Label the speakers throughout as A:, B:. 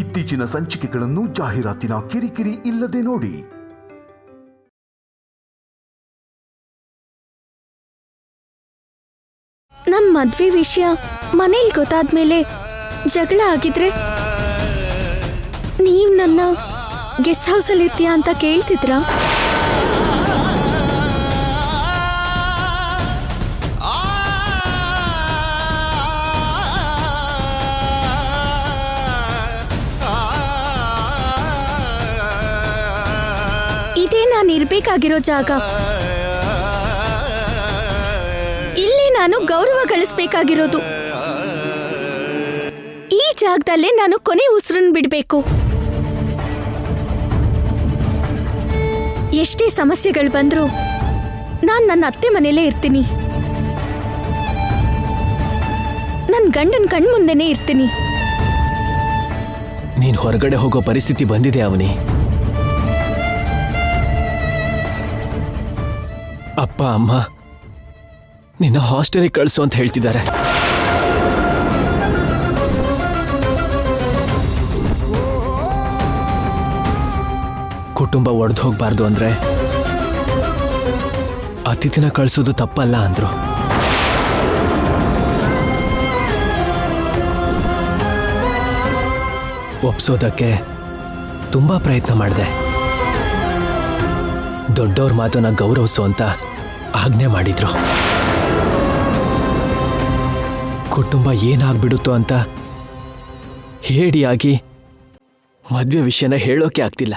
A: ಇತ್ತೀಚಿನ ಸಂಚಿಕೆಗಳನ್ನು ಜಾಹೀರಾತಿನ ಕಿರಿಕಿರಿ ಇಲ್ಲದೆ ನೋಡಿ.
B: ನಮ್ ಮದ್ವೆ ವಿಷಯ ಮನೇಲಿ ಗೊತ್ತಾದ್ಮೇಲೆ ಜಗಳ ಆಗಿದ್ರೆ ನೀವ್ ನನ್ನ ಗೆಸ್ಟ್ ಹೌಸ್ ಅಲ್ಲಿ ಇರ್ತೀಯಾ ಅಂತ ಕೇಳ್ತಿದ್ರಾ? ಇದೇ ನಾನು ಇರ್ಬೇಕಾಗಿರೋ ಜಾಗ. ಇಲ್ಲಿ ನಾನು ಗೌರವ ಗಳಿಸ್ಬೇಕಾಗಿರೋದು. ಈ ಜಾಗದಲ್ಲೇ ನಾನು ಕೊನೆ ಉಸಿರನ್ನು ಬಿಡಬೇಕು. ಎಷ್ಟೇ ಸಮಸ್ಯೆಗಳು ಬಂದ್ರೂ ನಾನು ನನ್ನ ಅತ್ತೆ ಮನೆಯಲ್ಲೇ ಇರ್ತೀನಿ. ನನ್ನ ಗಂಡನ ಕಣ್ಮುಂದೆನೇ ಇರ್ತೀನಿ.
C: ನೀನ್ ಹೊರಗಡೆ ಹೋಗೋ ಪರಿಸ್ಥಿತಿ ಬಂದಿದೆ ಅವನಿ. ಅಪ್ಪ ಅಮ್ಮ ನಿನ್ನ ಹಾಸ್ಟೆಲಿಗೆ ಕಳಿಸು ಅಂತ ಹೇಳ್ತಿದ್ದಾರೆ. ಕುಟುಂಬ ಒಡೆದು ಹೋಗ್ಬಾರ್ದು ಅಂದ್ರೆ ಅತಿಥಿನ ಕಳಿಸೋದು ತಪ್ಪಲ್ಲ ಅಂದ್ರು. ಒಪ್ಸೋದಕ್ಕೆ ತುಂಬಾ ಪ್ರಯತ್ನ ಮಾಡಿದೆ. ದೊಡ್ಡವ್ರ ಮಾತನ್ನ ಗೌರವಿಸು ಅಂತ ಆಜ್ಞೆ ಮಾಡಿದ್ರು. ಕುಟುಂಬ ಏನಾಗ್ಬಿಡುತ್ತೋ ಅಂತ ಹೇಡಿಯಾಗಿ ಮದ್ವೆ ವಿಷಯನ ಹೇಳೋಕೆ ಆಗ್ತಿಲ್ಲ.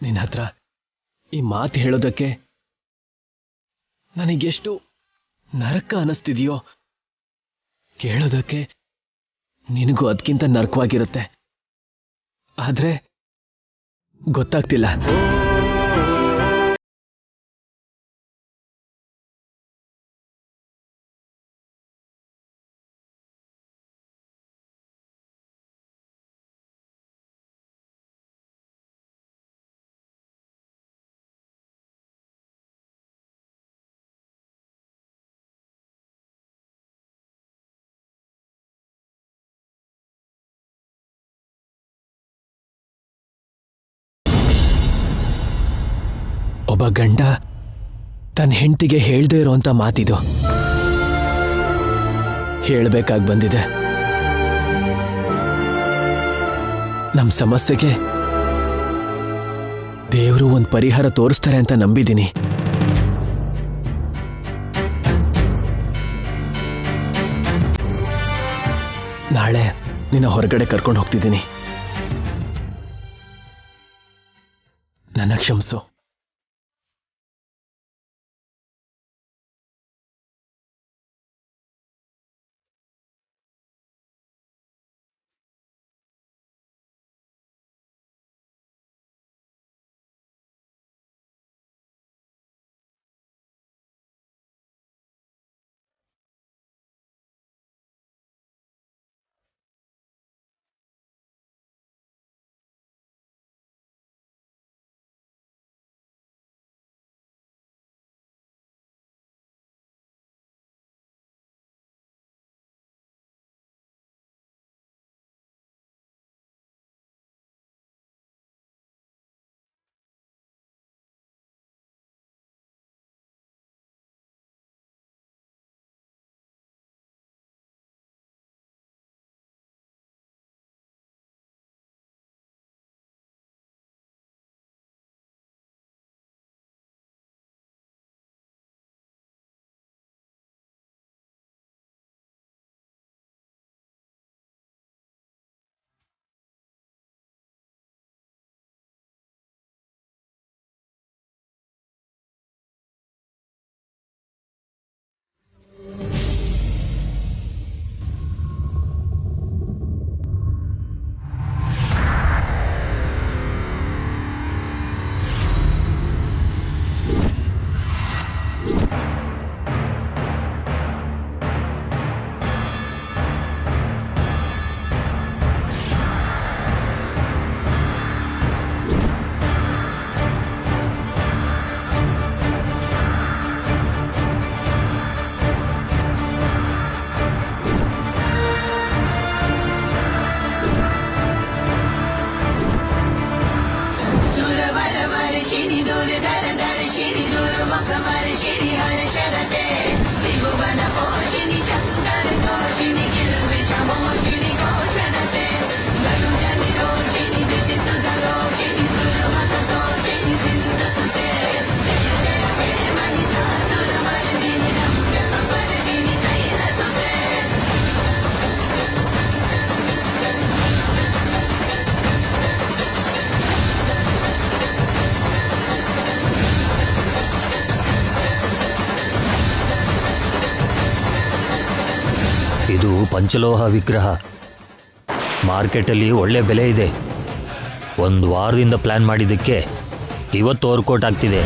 C: ನಿನ್ನ ಹತ್ರ ಈ ಮಾತು ಹೇಳೋದಕ್ಕೆ ನನಗೆಷ್ಟು ನರಕ ಅನಿಸ್ತಿದೆಯೋ ಕೇಳೋದಕ್ಕೆ ನಿನಗೂ ಅದಕ್ಕಿಂತ ನರಕವಾಗಿರುತ್ತೆ. ಆದ್ರೆ ಗೊತ್ತಾಗ್ತಿಲ್ಲ. ಒಬ್ಬ ಗಂಡ ತನ್ನ ಹೆಂಡತಿಗೆ ಹೇಳ್ದೇ ಇರೋಂಥ ಮಾತಿದು. ಹೇಳ್ಬೇಕಾಗಿ ಬಂದಿದೆ. ನಮ್ಮ ಸಮಸ್ಯೆಗೆ ದೇವರು ಒಂದು ಪರಿಹಾರ ತೋರಿಸ್ತಾರೆ ಅಂತ ನಂಬಿದ್ದೀನಿ. ನಾಳೆ ನಿನ್ನ ಹೊರಗಡೆ ಕರ್ಕೊಂಡು ಹೋಗ್ತಿದ್ದೀನಿ. ನನ್ನ ಕ್ಷಮಿಸು.
D: ಇದು ಪಂಚಲೋಹ ವಿಗ್ರಹ. ಮಾರ್ಕೆಟಲ್ಲಿ ಒಳ್ಳೆ ಬೆಲೆ ಇದೆ. ಒಂದು ವಾರದಿಂದ ಪ್ಲಾನ್ ಮಾಡಿದ್ದಕ್ಕೆ ಇವತ್ತು ವರ್ಕೌಟ್ ಆಗ್ತಿದೆ.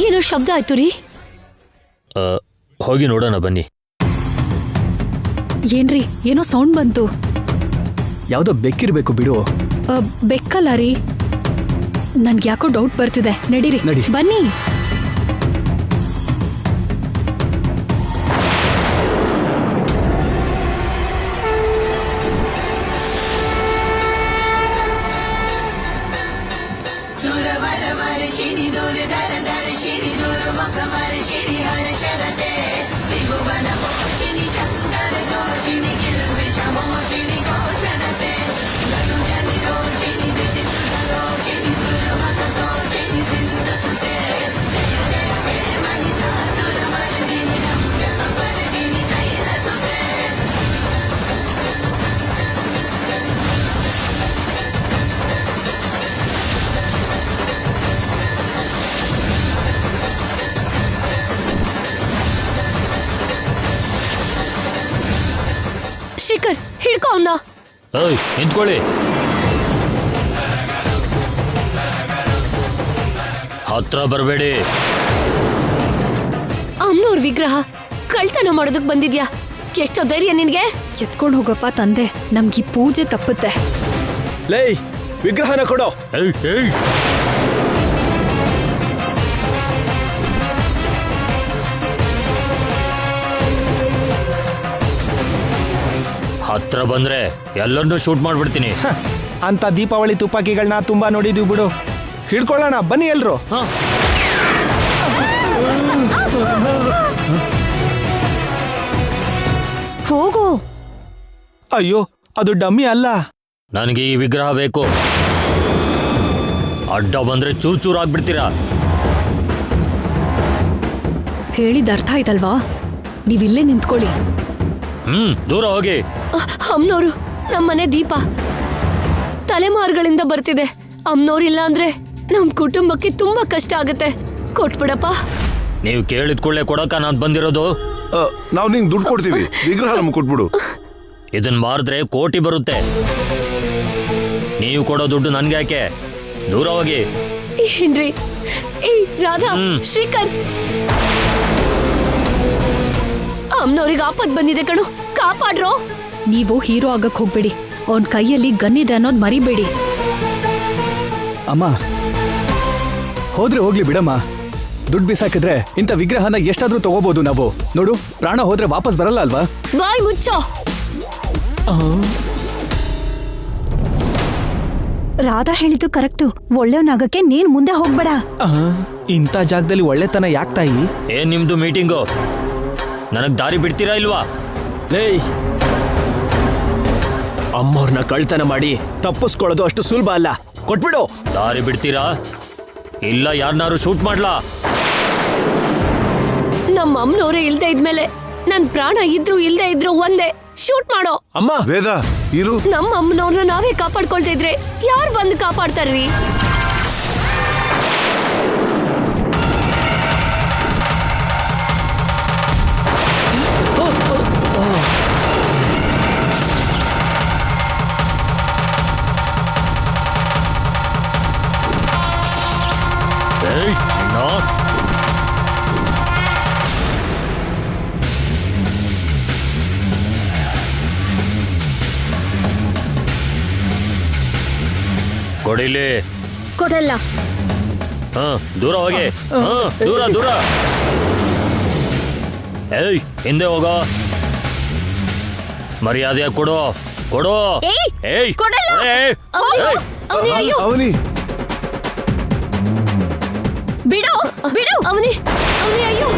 B: ಏನೋ ಶಬ್ದ ಆಯ್ತು ರೀ.
D: ಹೋಗಿ ನೋಡೋಣ ಬನ್ನಿ.
B: ಏನ್ರಿ ಏನೋ ಸೌಂಡ್ ಬಂತು.
C: ಯಾವುದೋ ಬೆಕ್ಕಿರ್ಬೇಕು ಬಿಡು.
B: ಬೆಕ್ಕಲ್ಲ ರೀ, ನನ್ಗೆ ಯಾಕೋ ಡೌಟ್ ಬರ್ತಿದೆ. ನಡೀರಿ
C: ನಡಿ.
B: ಬನ್ನಿ. ಶಿಖರ್, ಹಿಡ್ಕೊ ಅವ್ನ.
D: ನಿಂತ್ಕೊಳ್ಳಿ. ಹತ್ರ ಬರಬೇಡಿ.
B: ಅಮ್ಮನವ್ರ ವಿಗ್ರಹ ಕಳ್ತನ ಮಾಡೋದಕ್ ಬಂದಿದ್ಯಾ? ಎಷ್ಟೋ ಧೈರ್ಯ ನಿನ್ಗೆ? ಎತ್ಕೊಂಡು ಹೋಗಪ್ಪ ತಂದೆ, ನಮ್ಗೆ ಈ ಪೂಜೆ ತಪ್ಪುತ್ತೆ.
C: ಲೈ, ವಿಗ್ರಹನ ಕೊಡೋ.
D: ಹತ್ರ ಬಂದ್ರೆ ಎಲ್ಲರನ್ನೂ ಶೂಟ್ ಮಾಡ್ಬಿಡ್ತೀನಿ.
E: ಅಂತ ದೀಪಾವಳಿ ತುಪಾಕಿಗಳನ್ನ ತುಂಬಾ ನೋಡಿದ್ವಿ ಬಿಡು. ಹಿಡ್ಕೊಳ್ಳೋಣ ಬನ್ನಿ ಎಲ್ರು.
B: ಹೋಗು.
E: ಅಯ್ಯೋ, ಅದು ಡಮ್ಮಿ ಅಲ್ಲ.
D: ನನಗೆ ಈ ವಿಗ್ರಹ ಬೇಕು. ಅಡ್ಡ ಬಂದ್ರೆ ಚೂರ್ ಚೂರ್ ಆಗ್ಬಿಡ್ತೀರಾ.
B: ಹೇಳಿದ ಅರ್ಥ ಆಯ್ತಲ್ವಾ? ನೀವಿಲ್ಲೇ ನಿಂತ್ಕೊಳ್ಳಿ.
D: ದೂರ ಹೋಗಿ.
B: ಅಮ್ಮನವ್ರು ನಮ್ಮನೆ ದೀಪ. ತಲೆಮಾರುಗಳಿಂದ ಬರ್ತಿದೆ. ಅಮ್ಮನವ್ರಿಲ್ಲ ಅಂದ್ರೆ ನಮ್ ಕುಟುಂಬಕ್ಕೆ ತುಂಬಾ ಕಷ್ಟ ಆಗುತ್ತೆ. ಕೊಟ್ಬಿಡಪ್ಪ.
D: ನೀವು ಕೇಳಿದ ಕೂಡಲೇ ಕೊಡಕ ನಾನು ಬಂದಿರೋದು.
F: ನಾವು ನಿಂಗೆ ದುಡ್ಡು ಕೊಡ್ತೀವಿ, ವಿಗ್ರಹ ನಮ್ಗೆ ಕೊಟ್ಬಿಡು.
D: ಇದನ್ ಮಾರಿದ್ರೆ ಕೋಟಿ ಬರುತ್ತೆ. ನೀವು ಕೊಡೋ ದುಡ್ಡು ನನ್ಗೆ ಯಾಕೆ? ದೂರ ಹೋಗಿ.
B: ಏನ್ರಿ? ರಾಧಾ, ಶ್ರೀಕರ್, ಅಮ್ಮನವ್ರಿಗೆ ಆಪತ್ ಬಂದಿದೆ ಕಣು, ಕಾಪಾಡ್ರೋ. ನೀವು ಹೀರೋ ಆಗಕ್ ಹೋಗ್ಬೇಡಿ. ಅವನ್ ಕೈಯಲ್ಲಿ ಗನ್ನಿದೆ ಅನ್ನೋದ್ ಮರಿಬೇಡಿ.
C: ಅಮ್ಮ, ಹೋದ್ರೆ ಹೋಗ್ಲಿ ಬಿಡಮ್ಮ. ದುಡ್ಡು ಬಿಸಾಕಿದ್ರೆ ಇಂಥ ವಿಗ್ರಹನ ಎಷ್ಟಾದ್ರೂ ತಗೋಬಹುದು ನಾವು. ನೋಡು, ಪ್ರಾಣ ಹೋದ್ರೆ ವಾಪಸ್ ಬರಲ್ಲ ಅಲ್ವಾ?
B: ಬಾಯ್ ಮುಚ್ಚೋ.
G: ರಾಧಾ ಹೇಳಿದ್ದು ಕರೆಕ್ಟು. ಒಳ್ಳೆಯವನಾಗಕ್ಕೆ ನೀನ್ ಮುಂದೆ ಹೋಗ್ಬೇಡ.
E: ಇಂಥ ಜಾಗದಲ್ಲಿ ಒಳ್ಳೆತನ ಯಾಕೆ ತಾಯಿ?
D: ಏನ್ ನಿಮ್ದು ಮೀಟಿಂಗು? ನನಗ್ ದಾರಿ ಬಿಡ್ತೀರಾ ಇಲ್ವಾ?
C: ಲೇಯ್, ಅಮ್ಮವ್ರನ್ನ ಕಳ್ತನ ಮಾಡಿ ತಪ್ಪಿಸ್ಕೊಳ್ಳೋದು ಅಷ್ಟು ಸುಲಭ ಅಲ್ಲ. ಕೊಟ್ಬಿಡು.
D: ದಾರಿ ಬಿಡ್ತೀರಾ ಇಲ್ಲ ಯಾರನ್ನಾರು ಶೂಟ್ ಮಾಡ್ಲಾ?
B: ನಮ್ಮ ಅಮ್ಮನವ್ರೆ ಇಲ್ದೇ ಇದ್ಮೇಲೆ ನನ್ ಪ್ರಾಣ ಇದ್ರು ಇಲ್ದೇ ಇದ್ರು ಒಂದೇ. ಶೂಟ್ ಮಾಡೋ.
C: ಅಮ್ಮ,
F: ವೇದ ಇರು.
B: ನಮ್ಮ ಅಮ್ಮನವ್ರನ್ನ ನಾವೇ ಕಾಪಾಡ್ಕೊಳ್ತಾ ಇದ್ರೆ ಯಾರು ಬಂದು ಕಾಪಾಡ್ತಾರ್ರಿ?
D: ಏಯ್, ನಾ ಕೊಡಿಲಿ.
B: ಕೊಡಲ್ಲ.
D: ದೂರ ಹೋಗಿ. ದೂರ ದೂರ. ಏಯ್, ಹಿಂದೆ ಹೋಗೋ. ಮರ್ಯಾದೆ ಕೊಡು. ಕೊಡು. ಏಯ್,
B: ಕೊಡಲ್ಲ.
D: ಏಯ್, ಏಯ್.
F: ಅವನಿ
B: ಬಿಡು ಬಿಡು. ಅವನಿ ಅಯ್ಯೋ.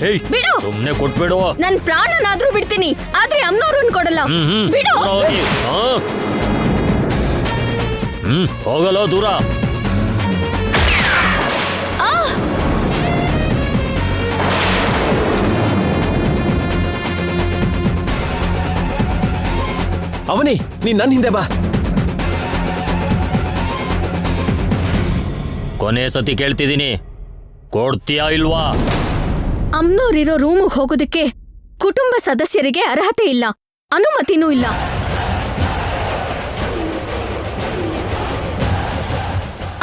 D: ಏಯ್,
B: ಬಿಡು.
D: ಸುಮ್ನೆ ಕೊಟ್ಬಿಡು.
B: ನನ್ ಪ್ರಾಣನಾದ್ರೂ ಬಿಡ್ತೀನಿ, ಆದ್ರೆ ಅಮ್ಮನವ್ರನ್ನ ಕೊಡಲ್ಲ. ಬಿಡು.
D: ದೂರ ಹೋಗಿ. ಹೋಗಲೋ ದೂರ.
C: ಅವನಿ, ನೀನ್ ನನ್ ಹಿಂದೆ ಬಾ.
D: ಕೊನೆ ಸತಿ ಕೇಳ್ತಿದ್ದೀನಿ, ಕೊಡ್ತೀಯಾ ಇಲ್ವಾ?
B: ಅಮ್ಮನವ್ರಿರೋ ರೂಮಿಗೆ ಹೋಗೋದಕ್ಕೆ ಕುಟುಂಬ ಸದಸ್ಯರಿಗೆ ಅರ್ಹತೆ ಇಲ್ಲ, ಅನುಮತಿನೂ ಇಲ್ಲ.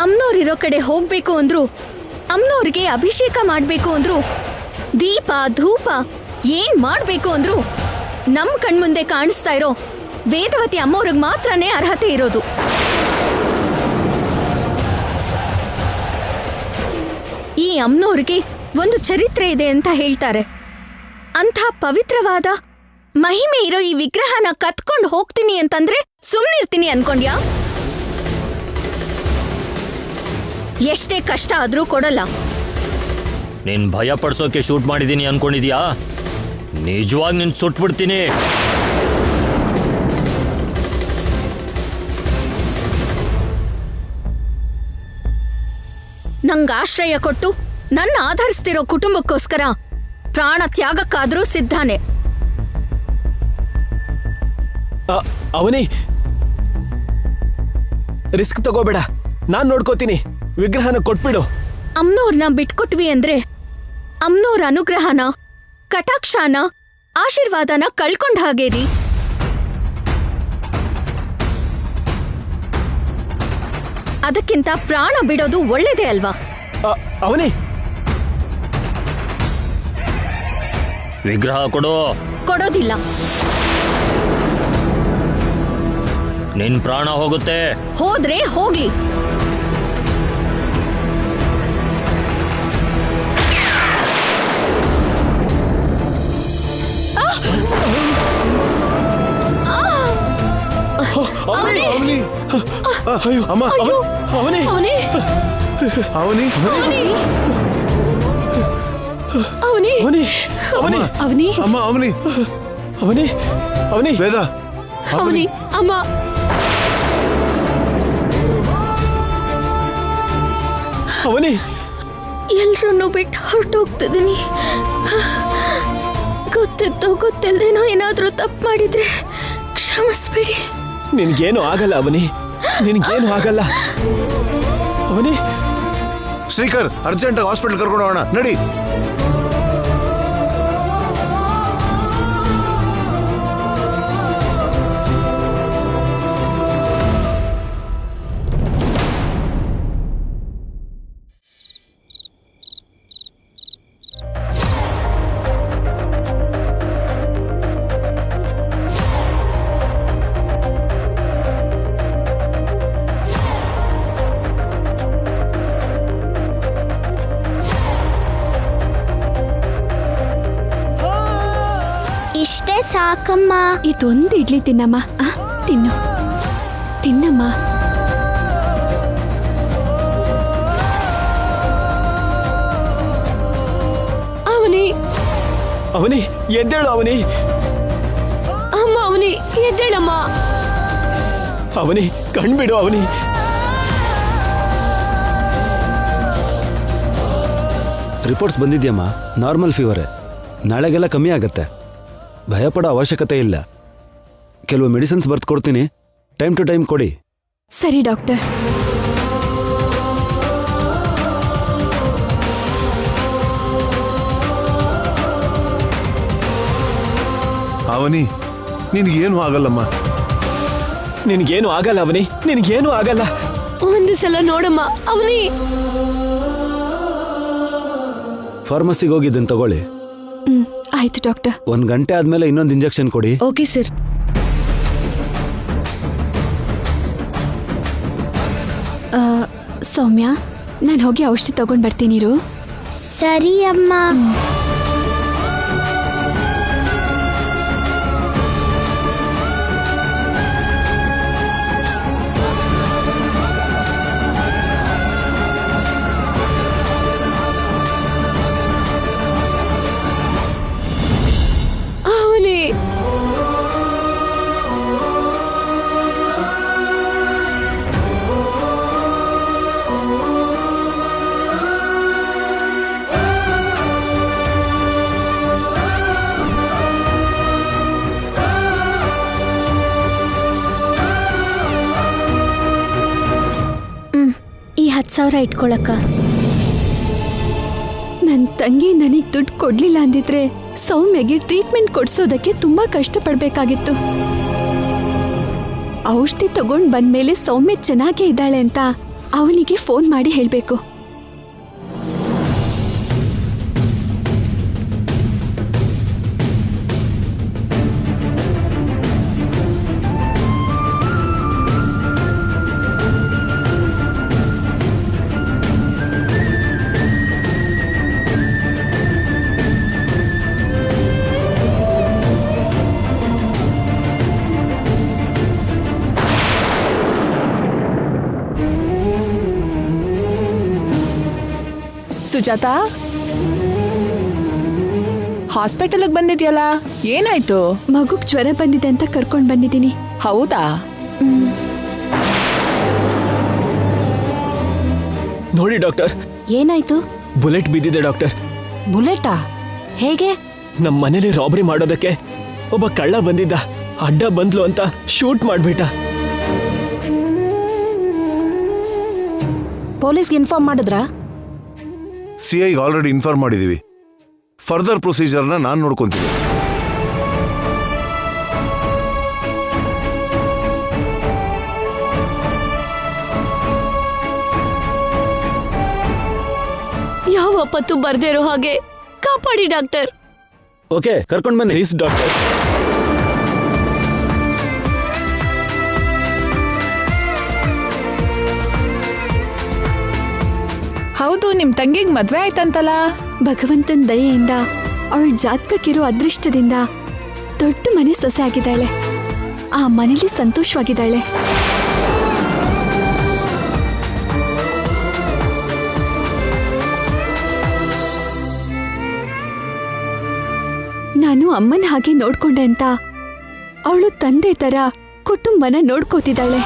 B: ಅಮ್ಮನವ್ರಿರೋ ಕಡೆ ಹೋಗ್ಬೇಕು ಅಂದ್ರು, ಅಮ್ಮನವ್ರಿಗೆ ಅಭಿಷೇಕ ಮಾಡ್ಬೇಕು ಅಂದ್ರು, ದೀಪ ಧೂಪ ಏನ್ ಮಾಡ್ಬೇಕು ಅಂದ್ರು ನಮ್ ಕಣ್ಮುಂದೆ ಕಾಣಿಸ್ತಾ ಇರೋ ವೇದವತಿ ಅಮ್ಮವ್ರಿಗೆ ಮಾತ್ರನೇ ಅರ್ಹತೆ ಇರೋದು. ಈ ಅಮ್ಮನವ್ರಿಗೆ ಒಂದು ಚರಿತ್ರೆ ಇದೆ ಅಂತ ಹೇಳ್ತಾರೆ. ಅಂಥ ಪವಿತ್ರವಾದ ಮಹಿಮೆ ಇರೋ ಈ ವಿಗ್ರಹನ ಕತ್ಕೊಂಡು ಹೋಗ್ತೀನಿ ಅಂತಂದ್ರೆ ಸುಮ್ನಿರ್ತೀನಿ ಅನ್ಕೊಂಡ್ಯಾ? ಎಷ್ಟೇ ಕಷ್ಟ ಆದ್ರೂ ಕೊಡಲ್ಲ.
D: ನೀನ್ ಭಯ ಪಡ್ಸೋಕೆ ಶೂಟ್ ಮಾಡಿದೀನಿ ಅನ್ಕೊಂಡಿದ್ಯಾ? ನಿಜವಾಗಿ ನಿನ್ ಸುಟ್ಬಿಡ್ತೀನಿ.
B: ನಂಗೆ ಆಶ್ರಯ ಕೊಟ್ಟು ನನ್ನ ಆಧರಿಸ್ತಿರೋ ಕುಟುಂಬಕ್ಕೋಸ್ಕರ ಪ್ರಾಣ ತ್ಯಾಗಕ್ಕಾದ್ರೂ ಸಿದ್ಧಾನೆ.
C: ಅವನಿ, ರಿಸ್ಕ್ ತಗೋಬೇಡ, ನಾನ್ ನೋಡ್ಕೋತೀನಿ. ವಿಗ್ರಹನ ಕೊಟ್ಬಿಡು.
B: ಅಮ್ನೋರ್ನ ಬಿಟ್ಕೊಟ್ವಿ ಅಂದ್ರೆ ಅಮ್ನೋರ್ ಅನುಗ್ರಹನ, ಕಟಾಕ್ಷಾನ, ಆಶೀರ್ವಾದನ ಕಳ್ಕೊಂಡ್ ಹಾಗೇರಿ. ಅದಕ್ಕಿಂತ ಪ್ರಾಣ ಬಿಡೋದು ಒಳ್ಳೇದೇ ಅಲ್ವಾ?
C: ಅವನಿ,
D: ವಿಗ್ರಹ ಕೊಡು.
B: ಕೊಡೋದಿಲ್ಲ.
D: ನಿನ್ ಪ್ರಾಣ ಹೋಗುತ್ತೆ.
B: ಹೋದ್ರೆ ಹೋಗ್ಲಿ.
F: ಅವನಿ ಅಮ್ಮ,
C: ಅವನಿ,
F: ಅವನಿ
B: ಅವನಿ
C: ಅವನಿ, ಅವನಿ,
B: ಅವನಿ
F: ಅಮ್ಮ, ಅವನಿ
C: ಅವನಿ, ಅವನಿ,
F: ವೇದ,
B: ಅವನಿ ಅಮ್ಮ.
C: ಅವನಿ,
B: ಎಲ್ರನ್ನೂ ಬಿಟ್ಟು ಹೊರಟೋಗ್ತಿದ್ದೀನಿ. ಗೊತ್ತಿದ್ದೋ ಗೊತ್ತಿಲ್ದೇನೋ ಏನಾದ್ರೂ ತಪ್ಪು ಮಾಡಿದ್ರೆ ಕ್ಷಮಿಸ್ಬಿಡಿ.
C: ನಿನ್ಗೇನು ಆಗಲ್ಲ ಅವನಿ, ನಿನ್ಗೇನು ಆಗಲ್ಲ ಅವನಿ.
F: ಶ್ರೀಕರ್, ಅರ್ಜೆಂಟ್ ಹಾಸ್ಪಿಟಲ್ ಕರ್ಕೊಂಡು ಹೋಗೋಣ, ನಡಿ.
H: ಇಷ್ಟೇ ಸಾಕಮ್ಮ.
B: ಇದೊಂದು ಇಡ್ಲಿ ತಿನ್ನಮ್ಮ. ತಿನ್ನು ತಿನ್ನಮ್ಮ. ಅವನಿ
C: ಅವನಿ ಎದ್ದೇಳು ಅವನಿ.
B: ಅಮ್ಮ ಅವನಿ ಎದ್ದೇಳಮ್ಮ.
C: ಅವನಿ ಕಣ್ಬಿಡು ಅವನಿ.
H: Reports ಬಂದಿದ್ಯಮ್ಮ, normal ಫೀವರೇ. ನಾಳೆಗೆಲ್ಲ ಕಮ್ಮಿ ಆಗತ್ತೆ, ಭಯಪಡೋ ಅವಶ್ಯಕತೆ ಇಲ್ಲ. ಕೆಲವು ಮೆಡಿಸಿನ್ಸ್ ಬರ್ದು ಕೊಡ್ತೀನಿ, ಟೈಮ್ ಟು ಟೈಮ್ ಕೊಡಿ.
B: ಸರಿ ಡಾಕ್ಟರ್.
F: ಅವನಿ ನಿನಗೇನು ಆಗಲ್ಲಮ್ಮ.
C: ನಿನಗೇನು ಆಗಲ್ಲ ಅವನಿ, ನಿನಗೇನು ಆಗಲ್ಲ.
B: ಒಂದು ಸಲ ನೋಡಮ್ಮ ಅವನಿ.
H: ಫಾರ್ಮಸಿಗೆ ಹೋಗಿದ್ದನ್ನು ತಗೊಳ್ಳಿ.
B: ಆಯ್ತು ಡಾಕ್ಟರ್.
H: 1 ಗಂಟೆ ಆದ್ಮೇಲೆ ಇನ್ನೊಂದು ಇಂಜೆಕ್ಷನ್ ಕೊಡಿ.
B: Okay sir. ಸೌಮ್ಯ, ನಾನು ಹೋಗಿ ಔಷಧಿ ತಗೊಂಡ್ ಬರ್ತೀನಿರು.
I: ಸರಿ ಅಮ್ಮ.
B: ಅವನೇ ಈ 10,000 ಇಟ್ಕೊಳಕ್ಕ. ನನ್ನ ತಂಗಿ ನನಗೆ ದುಡ್ಡು ಕೊಡ್ಲಿಲ್ಲ ಅಂದಿದ್ರೆ ಸೌಮ್ಯಗೆ ಟ್ರೀಟ್ಮೆಂಟ್ ಕೊಡ್ಸೋದಕ್ಕೆ ತುಂಬಾ ಕಷ್ಟಪಡ್ಬೇಕಾಗಿತ್ತು. ಔಷಧಿ ತಗೊಂಡ್ ಬಂದ್ಮೇಲೆ ಸೌಮ್ಯ ಚೆನ್ನಾಗೇ ಇದ್ದಾಳೆ ಅಂತ ಅವನಿಗೆ ಫೋನ್ ಮಾಡಿ ಹೇಳ್ಬೇಕು.
J: ಸುಜಾತ, ಹಾಸ್ಪಿಟಲ್ಗೆ ಬಂದಿದ್ಯಲ್ಲ, ಏನಾಯ್ತು?
B: ಮಗುಗ್ ಜ್ವರ ಬಂದಿದೆ ಅಂತ ಕರ್ಕೊಂಡ್ ಬಂದಿದ್ದೀನಿ.
J: ಹೌದಾ?
C: ನೋಡಿ ಡಾಕ್ಟರ್.
B: ಏನಾಯ್ತು?
C: ಬುಲೆಟ್ ಬಿದ್ದಿದೆ ಡಾಕ್ಟರ್.
B: ಬುಲೆಟಾ? ಹೇಗೆ?
C: ನಮ್ಮ ಮನೇಲಿ ರಾಬರಿ ಮಾಡೋದಕ್ಕೆ ಒಬ್ಬ ಕಳ್ಳ ಬಂದಿದ್ದ. ಅಡ್ಡ ಬಂದ್ಲು ಅಂತ ಶೂಟ್ ಮಾಡ್ಬಿಟ್ಟ.
B: ಪೊಲೀಸ್ಗೆ ಇನ್ಫಾರ್ಮ್ ಮಾಡಿದ್ರಾ?
F: CI ಆಲ್ರೆಡಿ ಇನ್ಫಾರ್ಮ್ ಮಾಡಿದೀವಿ. ಫರ್ದರ್ ಪ್ರೊಸೀಜರ್ನ ನಾನು ನೋಡ್ಕೊಂತೀನಿ.
B: ಯಾವ ಆಪತ್ತು ಬರ್ದೇ ಇರೋ ಹಾಗೆ ಕಾಪಾಡಿ ಡಾಕ್ಟರ್.
H: ಓಕೆ, ಕರ್ಕೊಂಡು ಬನ್ನಿ.
C: Please doctor.
J: ಹೌದು, ನಿಮ್ ತಂಗಿಗ್ ಮದ್ವೆ ಆಯ್ತಂತಲ್ಲ?
B: ಭಗವಂತನ ದಯೆಯಿಂದ ಅವಳ ಜಾತಕಕ್ಕಿರೋ ಅದೃಷ್ಟದಿಂದ ದೊಡ್ಡ ಮನೆ ಸೊಸೆ ಆಗಿದ್ದಾಳೆ. ಆ ಮನೇಲಿ ಸಂತೋಷವಾಗಿದ್ದಾಳೆ. ನಾನು ಅಮ್ಮನ ಹಾಗೆ ನೋಡ್ಕೊಂಡೆ ಅಂತ ಅವಳು ತಂದೆ ತರ ಕುಟುಂಬನ ನೋಡ್ಕೋತಿದ್ದಾಳೆ.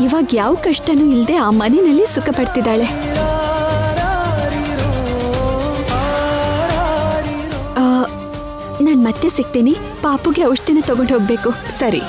B: ಇವಾಗ ಯಾವ ಕಷ್ಟನೂ ಇಲ್ಲದೆ ಆ ಮನೆಯಲ್ಲಿ ಸುಖ ಪಡ್ತಿದ್ದಾಳೆ. ನಾನು ಮತ್ತೆ ಸಿಗ್ತೀನಿ. ಪಾಪುಗೆ ಔಷಧಿನ ತಗೊಂಡು ಹೋಗ್ಬೇಕು.
J: ಸರಿ.